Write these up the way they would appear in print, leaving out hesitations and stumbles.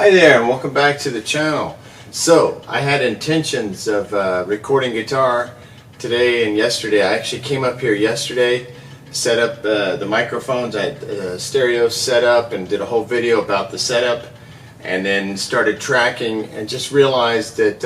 Hi there, and welcome back to the channel. So I had intentions of recording guitar today and yesterday. I actually came up here yesterday, set up the microphones. I had stereo set up and did a whole video about the setup, and then started tracking and just realized that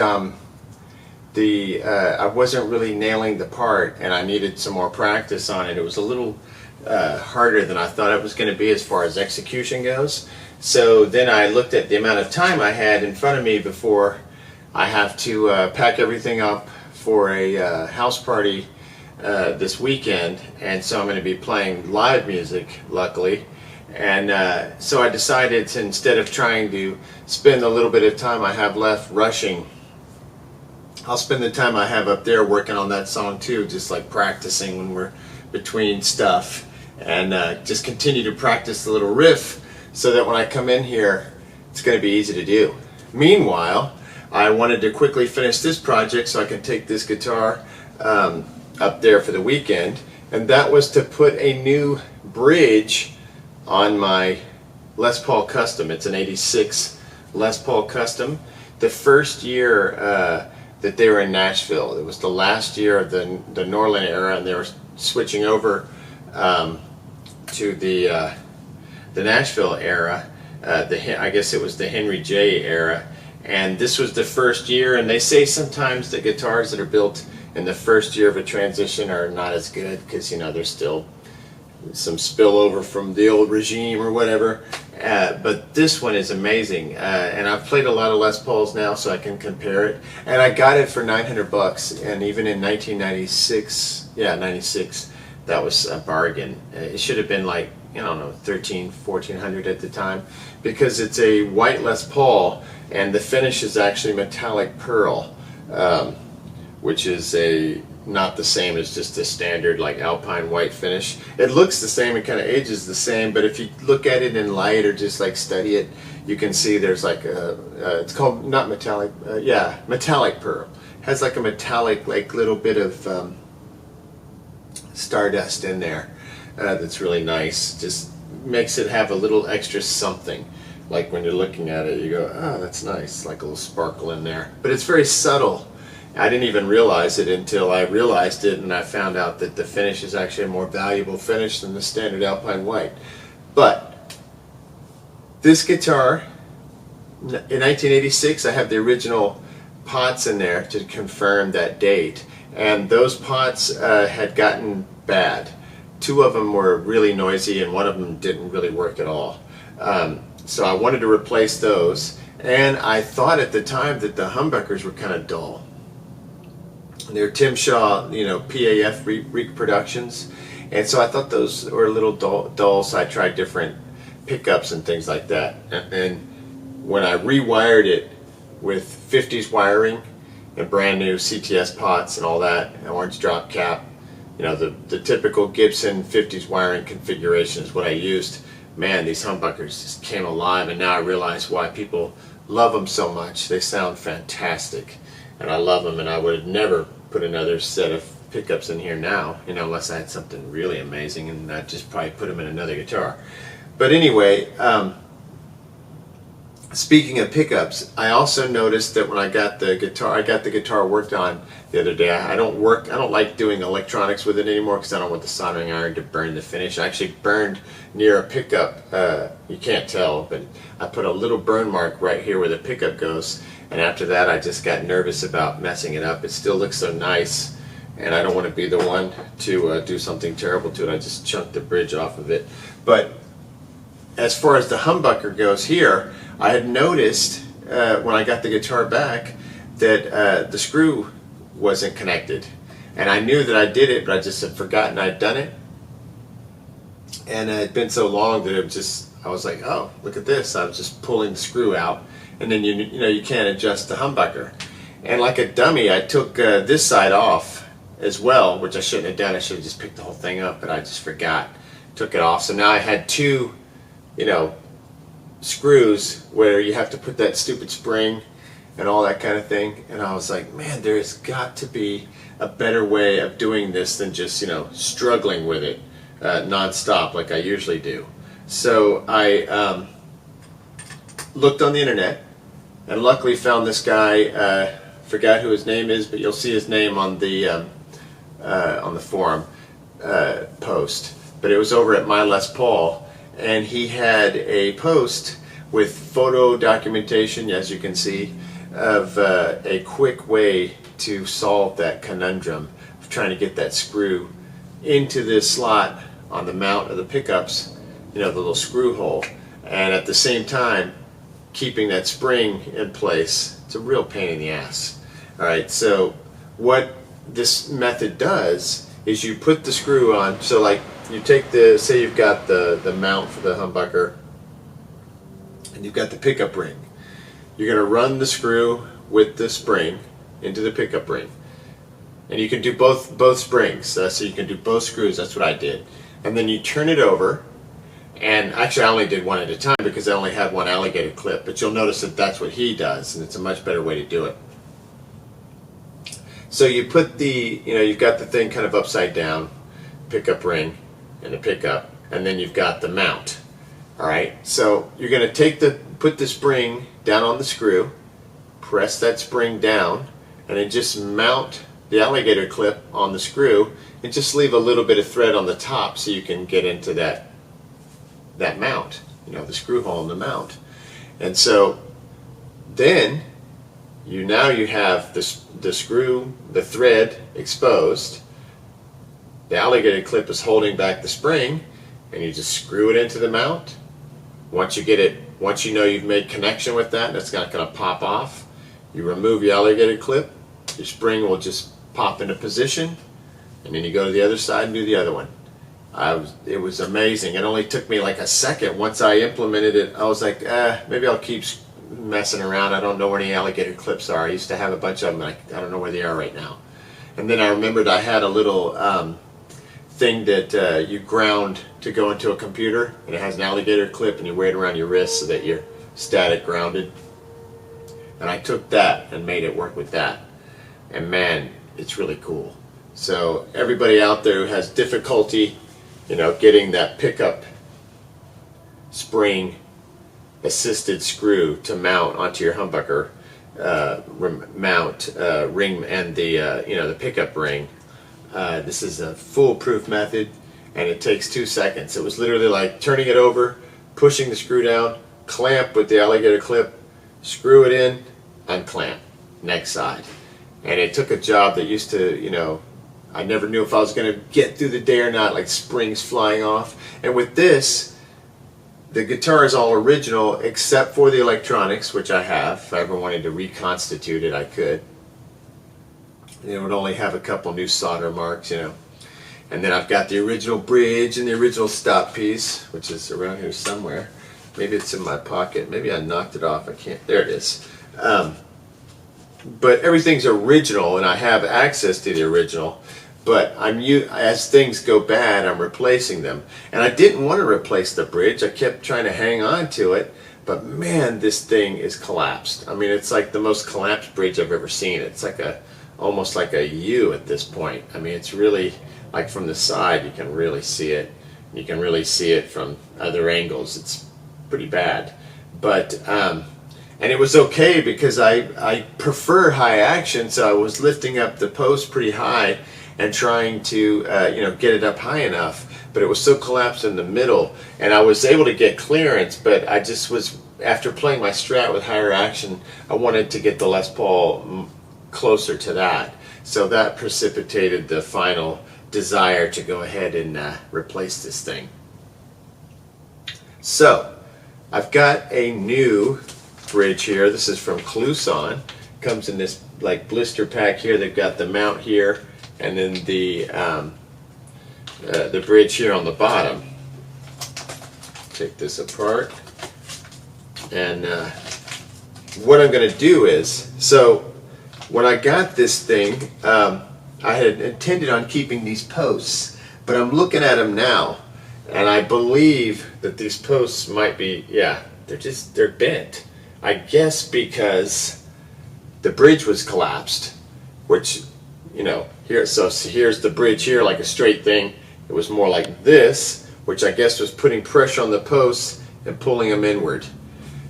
I wasn't really nailing the part, and I needed some more practice on it. It was a little harder than I thought it was going to be as far as execution goes. So then I looked at the amount of time I had in front of me before I have to pack everything up for a house party this weekend, and so I'm going to be playing live music, luckily. And so I decided to, instead of trying to spend a little bit of time I have left rushing, I'll spend the time I have up there working on that song too, just like practicing when we're between stuff, and just continue to practice the little riff so that when I come in here it's going to be easy to do. Meanwhile, I wanted to quickly finish this project so I can take this guitar up there for the weekend, and that was to put a new bridge on my Les Paul Custom. It's an '86 Les Paul Custom. The first year that they were in Nashville, it was the last year of the Norland era, and they were switching over to the Nashville era. I guess it was the Henry J era, and this was the first year. And they say sometimes the guitars that are built in the first year of a transition are not as good because, you know, there's still some spillover from the old regime or whatever. But this one is amazing, and I've played a lot of Les Pauls now, so I can compare it. And I got it for 900 bucks, and even in 1996, yeah, 96, that was a bargain. It should have been like, I don't know, 1400 at the time, because it's a white Les Paul, and the finish is actually metallic pearl, which is not the same as just a standard like alpine white finish. It looks the same, it kind of ages the same, but if you look at it in light or just like study it, you can see there's like it's called, not metallic, yeah, metallic pearl. It has like a metallic, like little bit of stardust in there. That's really nice. Just makes it have a little extra something. Like when you're looking at it, you go, oh, that's nice, like a little sparkle in there. But it's very subtle. I didn't even realize it until I realized it, and I found out that the finish is actually a more valuable finish than the standard alpine white. But this guitar, in 1986, I have the original pots in there to confirm that date, and those pots had gotten bad. Two of them were really noisy, and one of them didn't really work at all. So I wanted to replace those, and I thought at the time that the humbuckers were kind of dull. They're Tim Shaw, you know, PAF reproductions, and so I thought those were a little dull, so I tried different pickups and things like that. And then when I rewired it with 50s wiring and brand new CTS pots and all that, an orange drop cap, you know, the typical Gibson 50s wiring configuration is what I used. Man, these humbuckers just came alive, and now I realize why people love them so much. They sound fantastic, and I love them, and I would never put another set of pickups in here now, you know, unless I had something really amazing, and I'd just probably put them in another guitar. But anyway, speaking of pickups, I also noticed that when I got the guitar worked on the other day. I don't like doing electronics with it anymore because I don't want the soldering iron to burn the finish. I actually burned near a pickup. You can't tell, but I put a little burn mark right here where the pickup goes. And after that, I just got nervous about messing it up. It still looks so nice, and I don't want to be the one to do something terrible to it. I just chunked the bridge off of it. But as far as the humbucker goes here, I had noticed when I got the guitar back that the screw wasn't connected, and I knew that I did it, but I just had forgotten I'd done it, and it had been so long that I was like, oh, look at this. I was just pulling the screw out, and then you know you can't adjust the humbucker, and like a dummy I took this side off as well, which I shouldn't have done. I should have just picked the whole thing up, but I just forgot, took it off. So now I had two, you know, screws where you have to put that stupid spring and all that kind of thing, and I was like, man, there's got to be a better way of doing this than just, you know, struggling with it non-stop like I usually do. So I looked on the internet and luckily found this guy. Forgot who his name is, but you'll see his name on the forum post. But it was over at Mylespaul, and he had a post with photo documentation, as you can see, of a quick way to solve that conundrum of trying to get that screw into this slot on the mount of the pickups, you know, the little screw hole, and at the same time keeping that spring in place. It's a real pain in the ass. Alright, so what this method does is you put the screw on. So like you take the, say you've got the mount for the humbucker and you've got the pickup ring. You're going to run the screw with the spring into the pickup ring. And you can do both springs, so you can do both screws. That's what I did. And then you turn it over, and actually I only did one at a time because I only had one alligator clip, but you'll notice that that's what he does, and it's a much better way to do it. So you put the, you know, you've got the thing kind of upside down, pickup ring and the pickup, and then you've got the mount. Alright, so you're going to put the spring down on the screw, press that spring down, and then just mount the alligator clip on the screw, and just leave a little bit of thread on the top so you can get into that mount, you know, the screw hole in the mount. And so then you have the screw, the thread exposed, the alligator clip is holding back the spring, and you just screw it into the mount. Once you know you've made connection with that and it's not going to pop off, you remove your alligator clip, your spring will just pop into position, and then you go to the other side and do the other one. It was amazing. It only took me like a second. Once I implemented it, I was like, maybe I'll keep messing around. I don't know where any alligator clips are. I used to have a bunch of them, and I don't know where they are right now. And then I remembered I had a little thing that you ground to go into a computer, and it has an alligator clip, and you wear it around your wrist so that you're static grounded. And I took that and made it work with that. And man, it's really cool. So everybody out there who has difficulty, you know, getting that pickup spring assisted screw to mount onto your humbucker ring and the pickup ring, this is a foolproof method, and it takes 2 seconds. It was literally like turning it over, pushing the screw down, clamp with the alligator clip, screw it in, unclamp, next side. And it took a job that used to, you know, I never knew if I was going to get through the day or not, like springs flying off. And with this, the guitar is all original except for the electronics, which I have. If I ever wanted to reconstitute it, I could. It would only have a couple new solder marks, you know. And then I've got the original bridge and the original stop piece, which is around here somewhere. Maybe it's in my pocket. Maybe I knocked it off. I can't. There it is. But everything's original, and I have access to the original. But as things go bad, I'm replacing them. And I didn't want to replace the bridge. I kept trying to hang on to it. But man, this thing is collapsed. I mean, it's like the most collapsed bridge I've ever seen. It's like almost like a U at this point. I mean, it's really, like from the side, you can really see it. You can really see it from other angles. It's pretty bad. But, and it was okay because I prefer high action, so I was lifting up the post pretty high and trying to get it up high enough, but it was so collapsed in the middle, and I was able to get clearance, but I just was, after playing my Strat with higher action, I wanted to get the Les Paul closer to that, so that precipitated the final desire to go ahead and replace this thing. So I've got a new bridge here. This is from Kluson. Comes in this like blister pack here. They've got the mount here, and then the bridge here on the bottom. Take this apart, and what I'm going to do is, so when I got this thing, I had intended on keeping these posts, but I'm looking at them now, and I believe that these posts might be, yeah, they're bent. I guess because the bridge was collapsed, which, you know, so here's the bridge here, like a straight thing. It was more like this, which I guess was putting pressure on the posts and pulling them inward.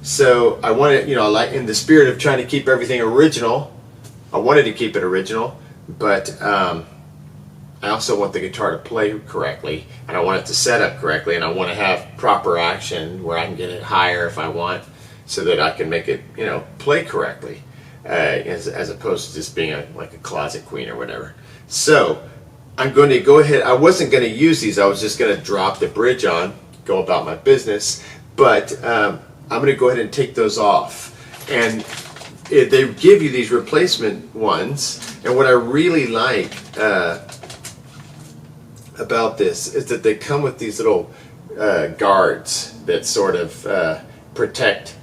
So I wanted, you know, like in the spirit of trying to keep everything original, I wanted to keep it original, but I also want the guitar to play correctly, and I want it to set up correctly, and I want to have proper action where I can get it higher if I want, so that I can make it, you know, play correctly, as opposed to just being like a closet queen or whatever. So I'm going to go ahead. I wasn't going to use these. I was just going to drop the bridge on, go about my business. But I'm going to go ahead and take those off. And they give you these replacement ones. And what I really like about this is that they come with these little guards that sort of protect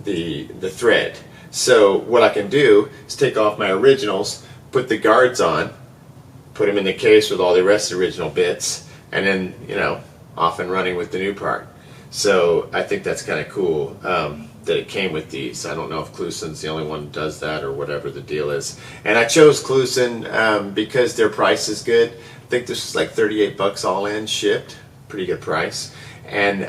the thread. So what I can do is take off my originals, put the guards on, put them in the case with all the rest of the original bits, and then, you know, off and running with the new part. So I think that's kind of cool that it came with these. I don't know if Kluson's the only one who does that or whatever the deal is. And I chose Kluson because their price is good. I think this is like 38 bucks all in, shipped. Pretty good price. And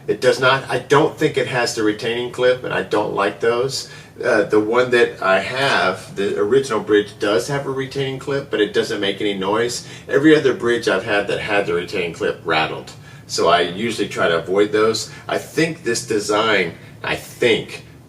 it does not, I don't think it has the retaining clip, and I don't like those. The one that I have, the original bridge, does have a retaining clip, but it doesn't make any noise. Every other bridge I've had that had the retaining clip rattled. So I usually try to avoid those. I think this design,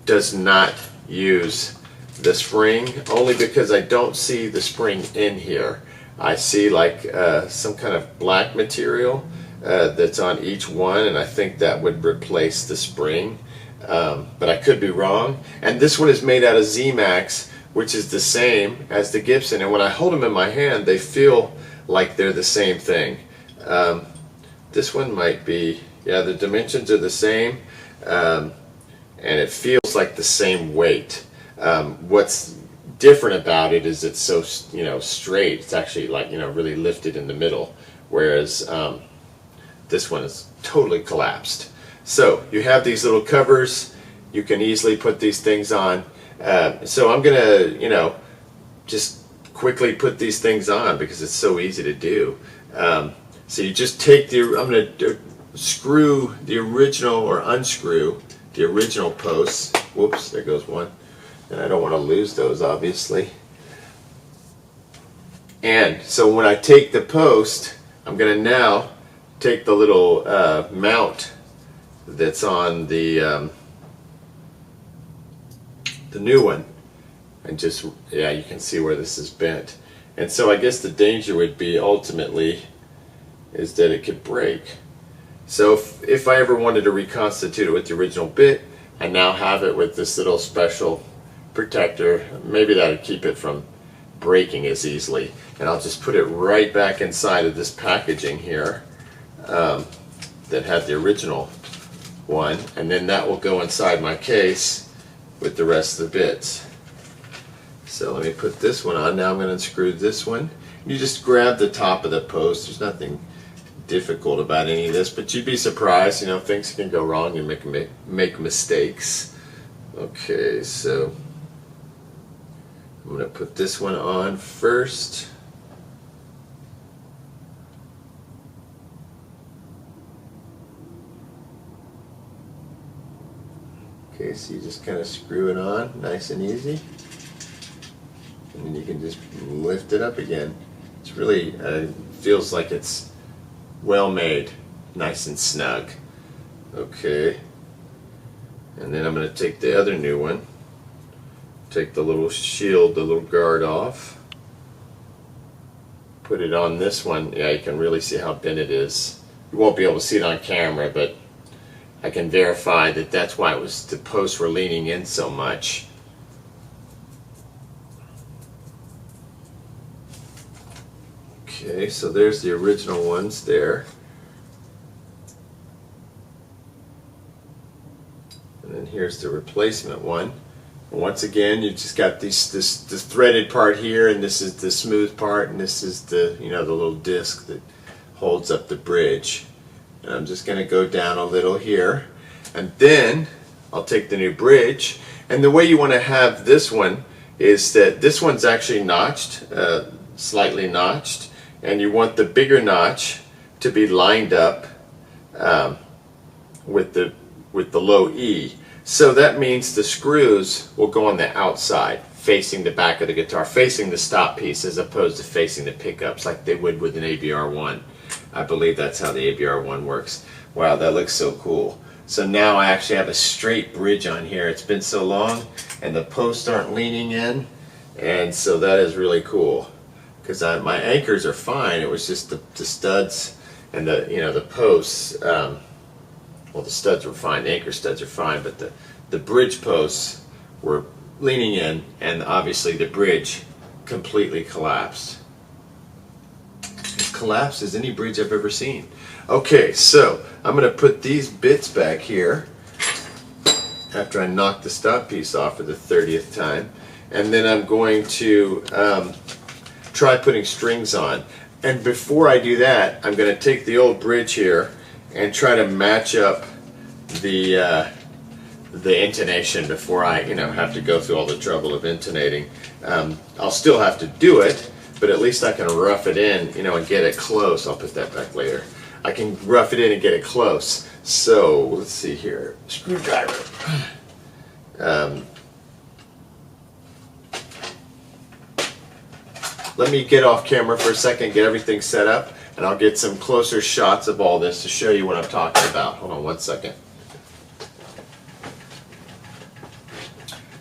does not use the spring, only because I don't see the spring in here. I see like some kind of black material that's on each one, and I think that would replace the spring. But I could be wrong. And this one is made out of ZMACs, which is the same as the Gibson. And when I hold them in my hand, they feel like they're the same thing. This one might be, yeah, the dimensions are the same, and it feels like the same weight. What's different about it is it's so, you know, straight. It's actually like, you know, really lifted in the middle, whereas this one is totally collapsed. So you have these little covers. You can easily put these things on. So I'm gonna, you know, just quickly put these things on because it's so easy to do. So you just take the, I'm gonna screw the original, or unscrew the original posts. Whoops, there goes one. And I don't want to lose those, obviously. And so when I take the post, I'm gonna now take the little mount that's on the new one, and just, yeah, you can see where this is bent. And so I guess the danger would be ultimately is that it could break. So if I ever wanted to reconstitute it with the original bit, I now have it with this little special protector. Maybe that would keep it from breaking as easily. And I'll just put it right back inside of this packaging here that had the original one, and then that will go inside my case with the rest of the bits. So let me put this one on. Now I'm going to unscrew this one. You just grab the top of the post. There's nothing difficult about any of this, but you'd be surprised, you know, things can go wrong and make mistakes. Okay, so I'm going to put this one on first. Okay, so you just kind of screw it on, nice and easy, and then you can just lift it up again. It's really, feels like it's well made, nice and snug. Okay, and then I'm going to take the other new one, take the little shield, the little guard off, put it on this one. Yeah, you can really see how bent it is. You won't be able to see it on camera, but I can verify that that's why it was, the posts were leaning in so much. Okay, so there's the original ones there. And then here's the replacement one. And once again, you just got this threaded part here, and this is the smooth part, and this is the, you know, the little disc that holds up the bridge. And I'm just going to go down a little here, and then I'll take the new bridge. And the way you want to have this one is that this one's actually notched, slightly notched, and you want the bigger notch to be lined up with the low E. So that means the screws will go on the outside, facing the back of the guitar, facing the stop piece, as opposed to facing the pickups like they would with an ABR1. I believe that's how the ABR1 works. Wow, that looks so cool. So now I actually have a straight bridge on here. It's been so long and the posts aren't leaning in, and so that is really cool, because my anchors are fine. It was just the studs and the posts. Well, the studs were fine, the anchor studs are fine, but the bridge posts were leaning in, and obviously the bridge completely collapsed. As collapsed as any bridge I've ever seen. Okay, so I'm going to put these bits back here after I knock the stop piece off for the 30th time, and then I'm going to try putting strings on. And before I do that, I'm going to take the old bridge here and try to match up the intonation before I have to go through all the trouble of intonating. I'll still have to do it, but at least I can rough it in, and get it close. I'll put that back later. I can rough it in and get it close. So let's see here, screwdriver. Let me get off camera for a second, get everything set up, and I'll get some closer shots of all this to show you what I'm talking about. Hold on one second.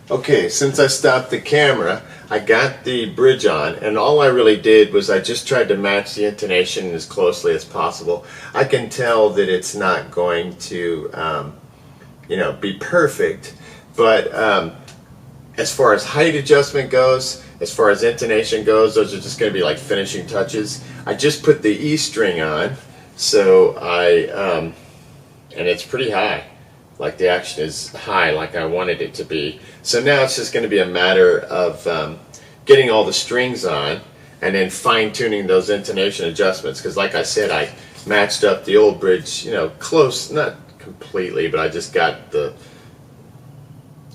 Okay, since I stopped the camera, I got the bridge on, and all I really did was I just tried to match the intonation as closely as possible. I can tell that it's not going to, be perfect, but as far as height adjustment goes, as far as intonation goes, those are just going to be like finishing touches. I just put the E string on, so and it's pretty high. Like the action is high, like I wanted it to be. So now it's just going to be a matter of getting all the strings on and then fine-tuning those intonation adjustments. Because like I said, I matched up the old bridge, close, not completely, but I just got the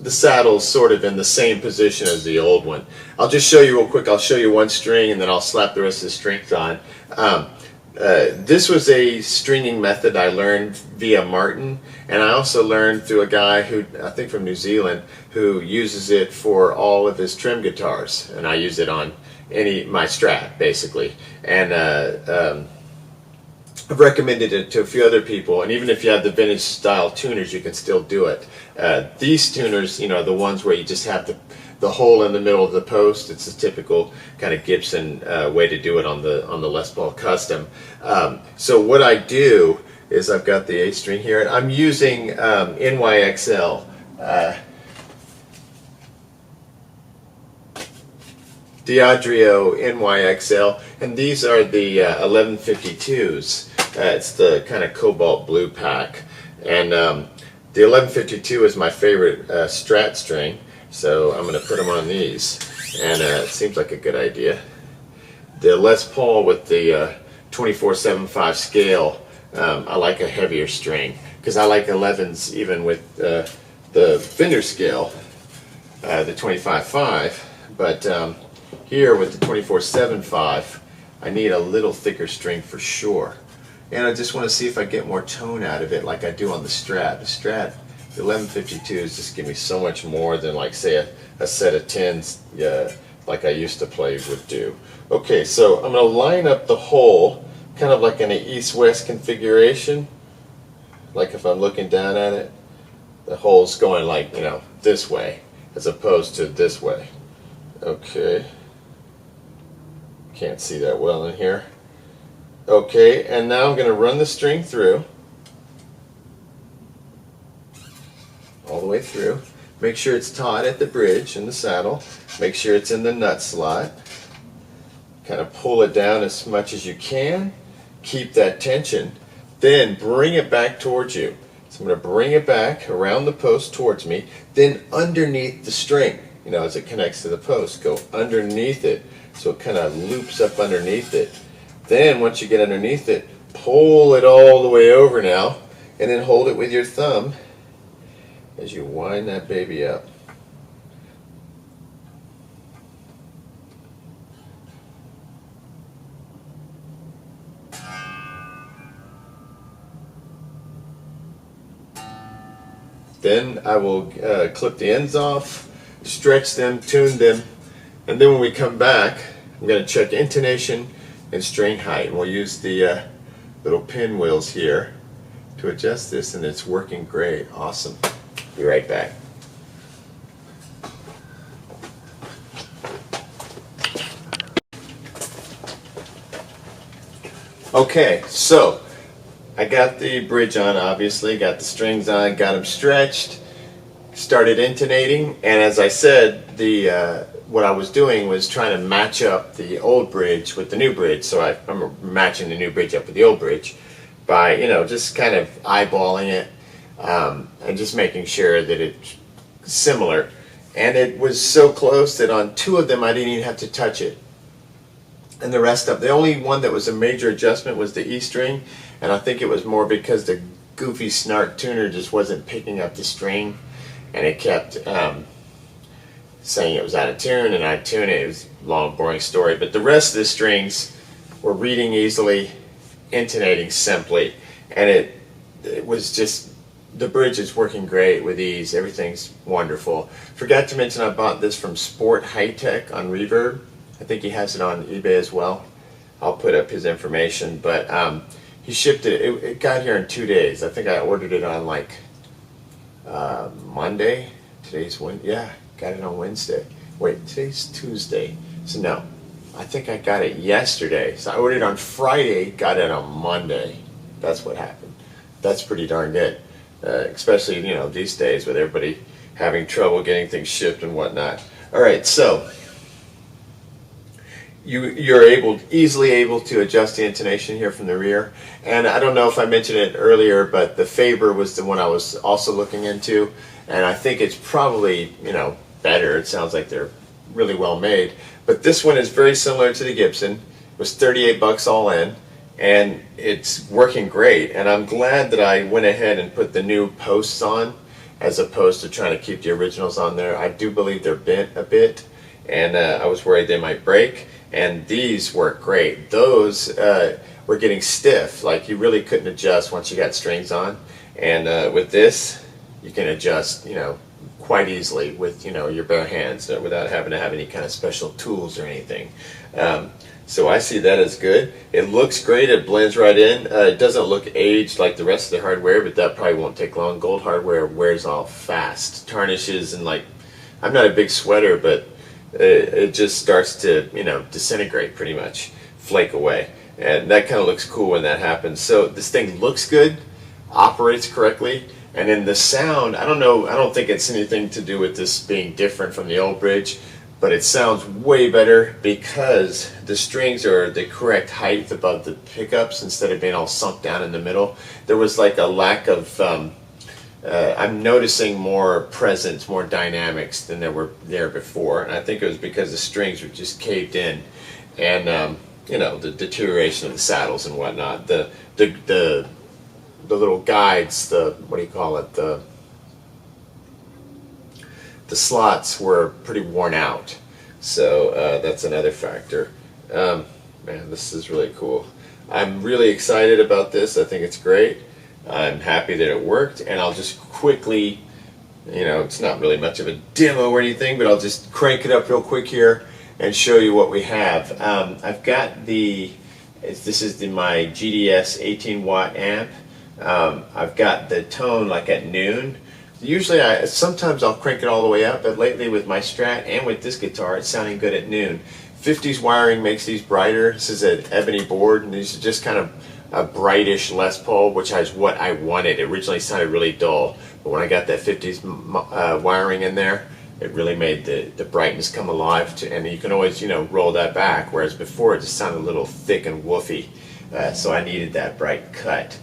saddles sort of in the same position as the old one. I'll just show you real quick. I'll show you one string and then I'll slap the rest of the strings on. This was a stringing method I learned via Martin, and I also learned through a guy who, I think from New Zealand, who uses it for all of his trim guitars, and I use it on my Strat basically. And I've recommended it to a few other people, and even if you have the vintage style tuners, you can still do it. These tuners, the ones where you just have the hole in the middle of the post, it's a typical kind of Gibson way to do it on the Les Paul Custom. So what I do is I've got the A string here, and I'm using NYXL. D'Adrio NYXL, and these are the 1152s. It's the kind of cobalt blue pack, and the 1152 is my favorite Strat string, so I'm going to put them on these, and it seems like a good idea. The Les Paul with the 2475 scale, I like a heavier string, because I like 11s even with the Fender scale, the 25.5, but here with the 24.75, I need a little thicker string for sure. And I just want to see if I get more tone out of it like I do on the Strat. The Strat, the 1152s just give me so much more than, like, say a set of 10s like I used to play would do. Okay, so I'm going to line up the hole kind of like in an east-west configuration. Like if I'm looking down at it, the hole's going like, this way as opposed to this way. Okay. Can't see that well in here. Okay, and now I'm going to run the string through, all the way through. Make sure it's taut at the bridge in the saddle. Make sure it's in the nut slot. Kind of pull it down as much as you can. Keep that tension. Then bring it back towards you. So I'm going to bring it back around the post towards me. Then underneath the string, as it connects to the post, go underneath it so it kind of loops up underneath it. Then once you get underneath it, pull it all the way over now, and then hold it with your thumb as you wind that baby up. Then I will clip the ends off, stretch them, tune them, and then when we come back, I'm going to check intonation and string height. And we'll use the little pinwheels here to adjust this, and it's working great. Awesome. Be right back. Okay, so I got the bridge on, obviously, got the strings on, got them stretched, started intonating, and as I said, what I was doing was trying to match up the old bridge with the new bridge. So I'm matching the new bridge up with the old bridge by, just kind of eyeballing it and just making sure that it's similar. And it was so close that on 2 of them I didn't even have to touch it. And the rest of the only one that was a major adjustment was the E string, and I think it was more because the goofy snark tuner just wasn't picking up the string, and it kept saying it was out of tune, and I'd tune it. It was a long, boring story. But the rest of the strings were reading easily, intonating simply, and it was just, the bridge is working great with ease. Everything's wonderful. Forgot to mention I bought this from Sport High Tech on Reverb. I think he has it on eBay as well. I'll put up his information, but he shipped it. It got here in 2 days. I think I ordered it on like Monday. Today's Wednesday. Yeah, got it on Wednesday. Wait, today's Tuesday. So no, I think I got it yesterday. So I ordered it on Friday, got it on Monday. That's what happened. That's pretty darn good, especially these days with everybody having trouble getting things shipped and whatnot. All right, so you're easily able to adjust the intonation here from the rear. And I don't know if I mentioned it earlier, but the Faber was the one I was also looking into, and I think it's probably better. It sounds like they're really well made. But this one is very similar to the Gibson. It was 38 bucks all in, and it's working great. And I'm glad that I went ahead and put the new posts on as opposed to trying to keep the originals on there. I do believe they're bent a bit, and I was worried they might break. And these work great. Those were getting stiff, like you really couldn't adjust once you got strings on. And with this, you can adjust, quite easily with, your bare hands without having to have any kind of special tools or anything. So I see that as good. It looks great. It blends right in. It doesn't look aged like the rest of the hardware, but that probably won't take long. Gold hardware wears off fast, tarnishes, and I'm not a big sweater, but it just starts to, disintegrate pretty much, flake away. And that kind of looks cool when that happens. So this thing looks good, operates correctly, and then the sound, I don't think it's anything to do with this being different from the old bridge, but it sounds way better because the strings are the correct height above the pickups instead of being all sunk down in the middle. There was like a lack of I'm noticing more presence, more dynamics than there were there before, and I think it was because the strings were just caved in, and the deterioration of the saddles and whatnot. The little guides, the slots were pretty worn out, so that's another factor. Man, this is really cool. I'm really excited about this. I think it's great. I'm happy that it worked, and I'll just quickly, it's not really much of a demo or anything, but I'll just crank it up real quick here and show you what we have. I've got this is my GDS 18 watt amp. I've got the tone like at noon. Usually sometimes I'll crank it all the way up, but lately with my Strat and with this guitar, it's sounding good at noon. 50s wiring makes these brighter. This is an ebony board, and these are just kind of a brightish Les Paul, which is what I wanted. It originally sounded really dull, but when I got that 50s wiring in there, it really made the brightness come alive. And you can always, roll that back, whereas before it just sounded a little thick and woofy. So I needed that bright cut.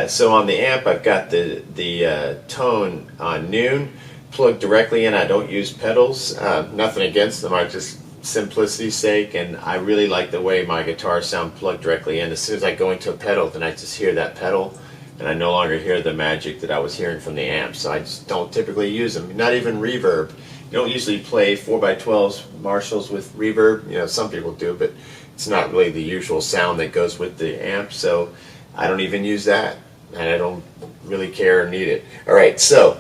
So on the amp, I've got the tone on noon plugged directly in. I don't use pedals. Nothing against them. I just simplicity's sake, and I really like the way my guitars sound plugged directly in. As soon as I go into a pedal, then I just hear that pedal, and I no longer hear the magic that I was hearing from the amp. So I just don't typically use them. Not even reverb. You don't usually play 4x12s Marshalls with reverb. Some people do, but it's not really the usual sound that goes with the amp. So I don't even use that, and I don't really care or need it. All right, so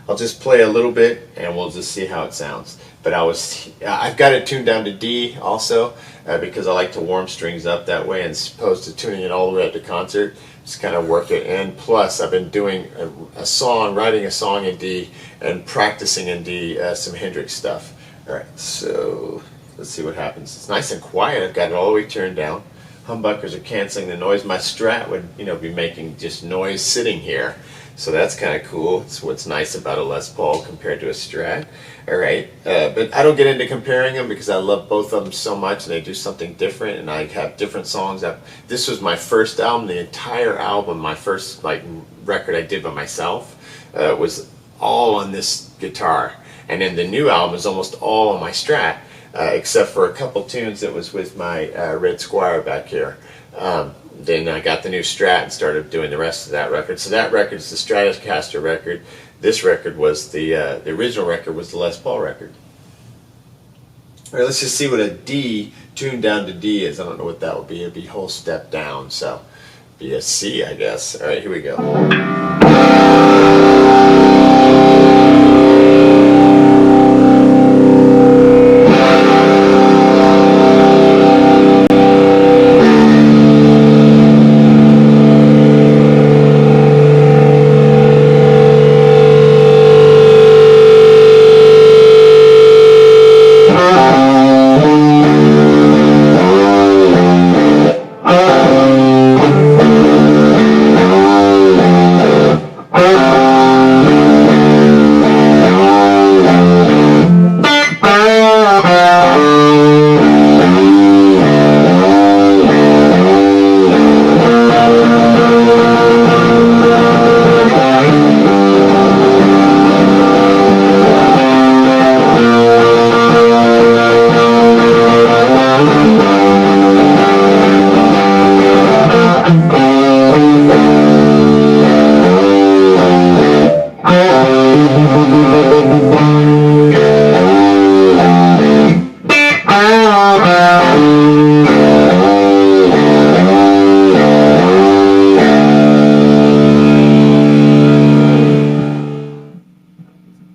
I'll just play a little bit and we'll just see how it sounds. But I've got it tuned down to D also, because I like to warm strings up that way, as opposed to tuning it all the way up to concert. Just kind of work it in. Plus, I've been doing writing a song in D and practicing in D some Hendrix stuff. All right, so let's see what happens. It's nice and quiet. I've got it all the way turned down. Humbuckers are canceling the noise. My Strat would, be making just noise sitting here. So that's kind of cool. It's what's nice about a Les Paul compared to a Strat. All right, but I don't get into comparing them because I love both of them so much, and they do something different, and I have different songs. This was my first album. The entire album, my first record I did by myself, was all on this guitar. And then the new album is almost all on my Strat, except for a couple tunes that was with my Red Squire back here. Then I got the new Strat and started doing the rest of that record. So that record is the Stratocaster record. This record was the original record was the Les Paul record. All right, let's just see what a D tuned down to D is. I don't know what that would be. It'd be a whole step down, so be a C, I guess. All right, here we go.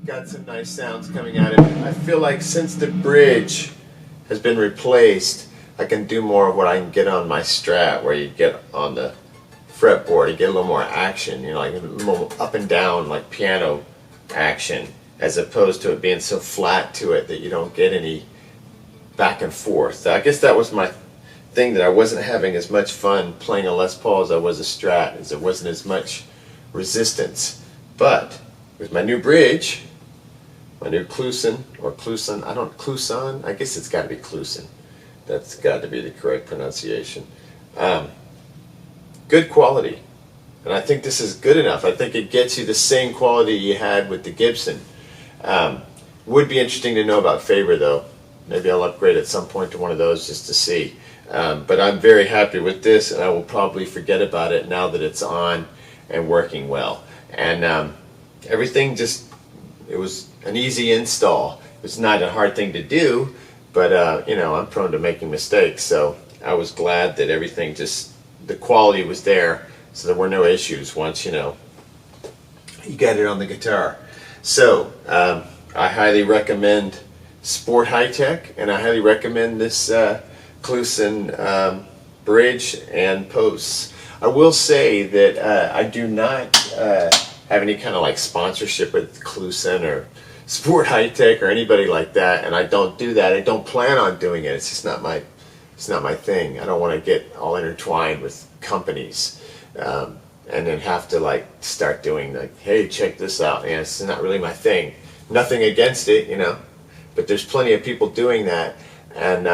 Got some nice sounds coming out of it. I feel like since the bridge has been replaced, I can do more of what I can get on my Strat, where you get on the fretboard, you get a little more action, like a little up and down, like piano action, as opposed to it being so flat to it that you don't get any back and forth. I guess that was my thing, that I wasn't having as much fun playing a Les Paul as I was a Strat, as there wasn't as much resistance. But with my new bridge, my new Kluson, I guess it's got to be Kluson. That's got to be the correct pronunciation. Good quality. And I think this is good enough. I think it gets you the same quality you had with the Gibson. Would be interesting to know about Faber, though. Maybe I'll upgrade at some point to one of those just to see. But I'm very happy with this, and I will probably forget about it now that it's on and working well. And everything it was an easy install. It's not a hard thing to do, but I'm prone to making mistakes, so I was glad that everything the quality was there, so there were no issues once you got it on the guitar. So I highly recommend Sport High Tech, and I highly recommend this Kluson bridge and posts. I will say that I do not have any kind of sponsorship with Kluson or Sport High Tech or anybody like that, and I don't do that. I don't plan on doing it. It's just not my thing. I don't want to get all intertwined with companies and then have to start doing hey, check this out. And it's not really my thing. Nothing against it, but there's plenty of people doing that, and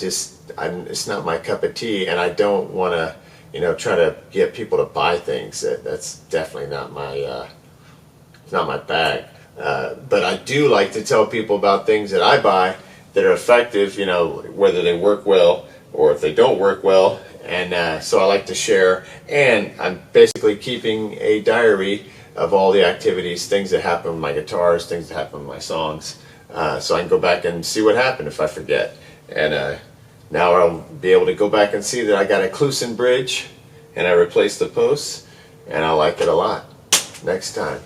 it's not my cup of tea, and I don't want to try to get people to buy things. That's definitely not my bag. But I do like to tell people about things that I buy that are effective, whether they work well or if they don't work well. And so I like to share, and I'm basically keeping a diary of all the activities, things that happen with my guitars, things that happen with my songs, so I can go back and see what happened if I forget. And now I'll be able to go back and see that I got a Kluson bridge and I replaced the posts, and I like it a lot. Next time.